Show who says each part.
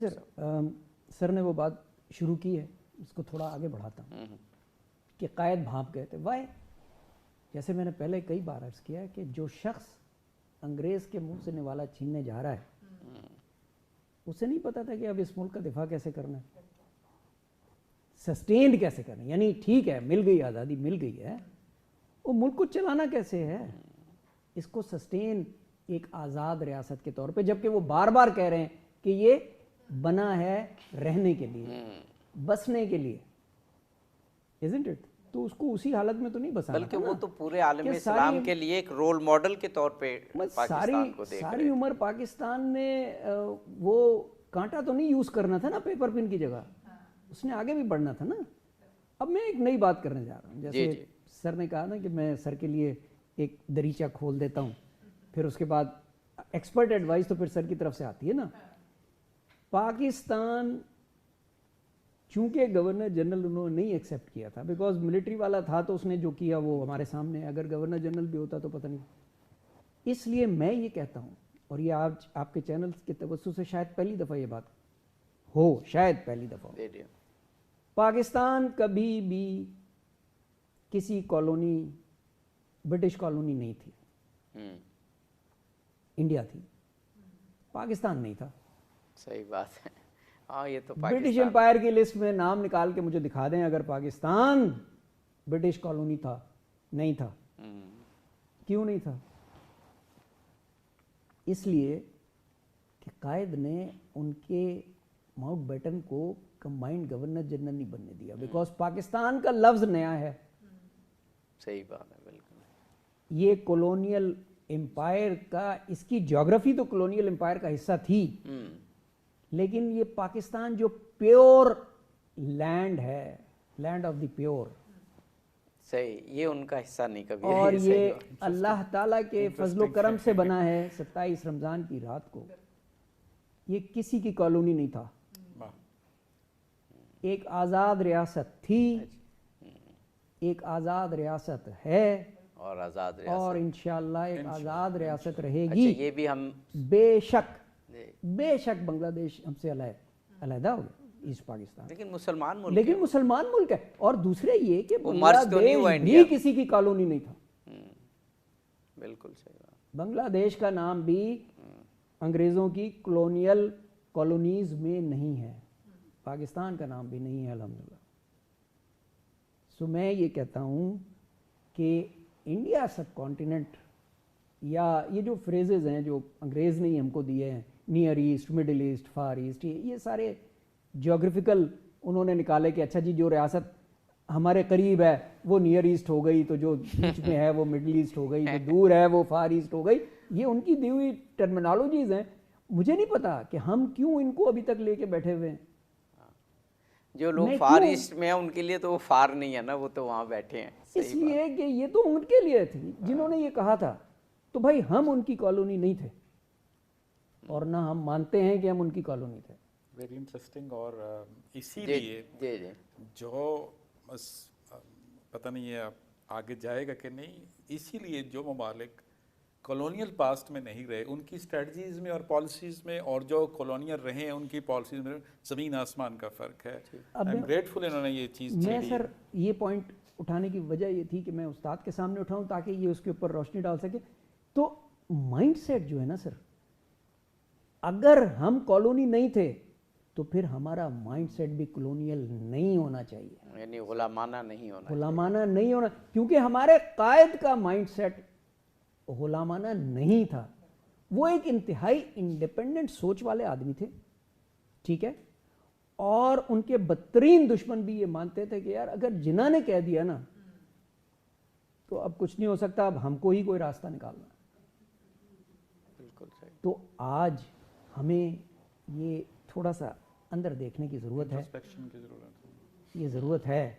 Speaker 1: سر سر نے وہ بات شروع کی ہے، اس کو تھوڑا آگے بڑھاتا ہوں کہ قائد بھانپ گئے تھے. وائی؟ جیسے میں نے پہلے کئی بار عرض کیا ہے کہ جو شخص انگریز کے منہ سے نوالا چھیننے جا رہا ہے اسے نہیں پتا تھا کہ اب اس ملک کا دفاع کیسے کرنا ہے، سسٹینڈ کیسے کرنا ہے. یعنی ٹھیک ہے مل گئی آزادی، مل گئی ہے، وہ ملک کو چلانا کیسے ہے، اس کو سسٹین ایک آزاد ریاست کے طور پہ، جبکہ وہ بار بار کہہ رہے ہیں کہ یہ بنا ہے رہنے کے لیے، بسنے کے لیے. isn't it؟ تو اس کو اسی حالت میں تو نہیں بسانا،
Speaker 2: بلکہ وہ تو پورے عالم اسلام کے لیے ایک رول ماڈل کے طور پہ پاکستان کو دیکھ رہے ہیں.
Speaker 1: ساری عمر پاکستان نے وہ کانٹا تو نہیں یوز کرنا تھا نا پیپر پن کی جگہ، اس نے آگے بھی بڑھنا تھا نا. اب میں ایک نئی بات کرنے جا رہا ہوں، جیسے سر نے کہا نا کہ میں سر کے لیے ایک دریچہ کھول دیتا ہوں، پھر اس کے بعد ایکسپرٹ ایڈوائس تو پھر سر کی طرف سے آتی ہے نا. پاکستان چونکہ گورنر جنرل انہوں نے نہیں ایکسیپٹ کیا تھا، بیکاز ملٹری والا تھا تو اس نے جو کیا وہ ہمارے سامنے ہے. اگر گورنر جنرل بھی ہوتا تو پتہ نہیں. اس لیے میں یہ کہتا ہوں، اور یہ آج آپ کے چینل کے توسط سے شاید پہلی دفعہ یہ بات ہو، شاید پہلی دفعہ ہو، پاکستان کبھی بھی کسی کالونی، برٹش کالونی نہیں تھی. انڈیا تھی، پاکستان نہیں تھا.
Speaker 2: صحیح بات ہے. ہاں یہ تو
Speaker 1: برٹش امپائر کی لسٹ میں نام نکال کے مجھے دکھا دیں اگر پاکستان برٹش کالونی تھا. نہیں تھا. کیوں نہیں تھا؟ اس لیے کہ قائد نے ان کے ماؤنٹ بیٹن کو کمبائنڈ گورنر جنرل نہیں بننے دیا، بیکاز پاکستان کا لفظ نیا ہے.
Speaker 2: صحیح بات ہے بالکل.
Speaker 1: یہ کولونیل امپائر کا، اس کی جغرافی تو کولونیل امپائر کا حصہ تھی، لیکن یہ پاکستان جو پیور لینڈ ہے، لینڈ آف دی پیور،
Speaker 2: صحیح، یہ ان کا حصہ نہیں کبھی.
Speaker 1: اور یہ اللہ تعالیٰ کے فضل و کرم سے بنا ہے. 27 رمضان کی رات کو یہ کسی کی کالونی نہیں تھا، ایک آزاد ریاست تھی، ایک آزاد ریاست ہے،
Speaker 2: اور آزاد ریاست،
Speaker 1: اور انشاءاللہ ایک آزاد ریاست رہے گی.
Speaker 2: یہ بھی ہم
Speaker 1: بے شک بنگلہ دیش ہم سے علیحدہ ہو گیا، ایسٹ پاکستان،
Speaker 2: لیکن مسلمان ملک،
Speaker 1: لیکن مسلمان ملک ہے. اور دوسرے یہ کہ بنگلہ دیش بھی کسی کی کالونی نہیں تھا.
Speaker 2: بالکل صحیح بات.
Speaker 1: بنگلہ دیش کا نام بھی انگریزوں کی کولونیل کالونیز میں نہیں ہے، پاکستان کا نام بھی نہیں ہے الحمدللہ. سو میں یہ کہتا ہوں کہ انڈیا سب کانٹیننٹ، یا یہ جو فریزز ہیں جو انگریز نے ہی ہم کو دیے ہیں، near east, middle east, far east, یہ سارے جیوگرافیکل انہوں نے نکالے کہ اچھا جی جو ریاست ہمارے قریب ہے وہ نیئر ایسٹ ہو گئی، تو جو بیچ میں ہے وہ مڈل ایسٹ ہو گئی، جو دور ہے وہ فار ایسٹ ہو گئی. یہ ان کی دی ہوئی ٹرمینالوجیز ہیں. مجھے نہیں پتا کہ ہم کیوں ان کو ابھی تک لے کے بیٹھے ہوئے ہیں.
Speaker 2: جو لوگ فار ایسٹ میں ہیں ان کے لیے تو وہ فار نہیں ہے نا، وہ تو وہاں بیٹھے ہیں.
Speaker 1: اس لیے کہ یہ تو ان کے لیے تھی جنہوں نے یہ کہا تھا. تو بھائی ہم ان کی کالونی نہیں تھے، اور نہ ہم مانتے ہیں کہ ہم ان کی کالونی تھے.
Speaker 3: Very interesting. اور اسی لیے جو پتہ نہیں ہے آگے جائے گا کہ نہیں، اسی لیے جو ممالک کالونیل پاسٹ میں نہیں رہے ان کی اسٹریٹجیز میں اور پالیسیز میں، اور جو کالونیل رہے ہیں ان کی پالیسیز میں زمین آسمان کا فرق ہے. آئی ایم گریٹفل انہوں نے یہ چیز چھیڑی.
Speaker 1: میں سر یہ پوائنٹ اٹھانے کی وجہ یہ تھی کہ میں استاد کے سامنے اٹھاؤں تاکہ یہ اس کے اوپر روشنی ڈال سکے. تو مائنڈ سیٹ جو ہے نا سر، اگر ہم کالونی نہیں تھے تو پھر ہمارا مائنڈ سیٹ بھی کالونیل نہیں ہونا چاہیے،
Speaker 2: یعنی غلامانہ نہیں ہونا،
Speaker 1: غلامانہ نہیں ہونا، کیونکہ ہمارے قائد کا مائنڈ سیٹ غلامانہ نہیں تھا. وہ ایک انتہائی انڈیپینڈنٹ سوچ والے آدمی تھے، ٹھیک ہے. اور ان کے بدترین دشمن بھی یہ مانتے تھے کہ یار اگر جناح نے کہہ دیا نا تو اب کچھ نہیں ہو سکتا، اب ہم کو ہی کوئی راستہ نکالنا.
Speaker 2: بالکل صحیح.
Speaker 1: تو آج ہمیں یہ تھوڑا سا اندر دیکھنے کی ضرورت ہے، یہ ضرورت ہے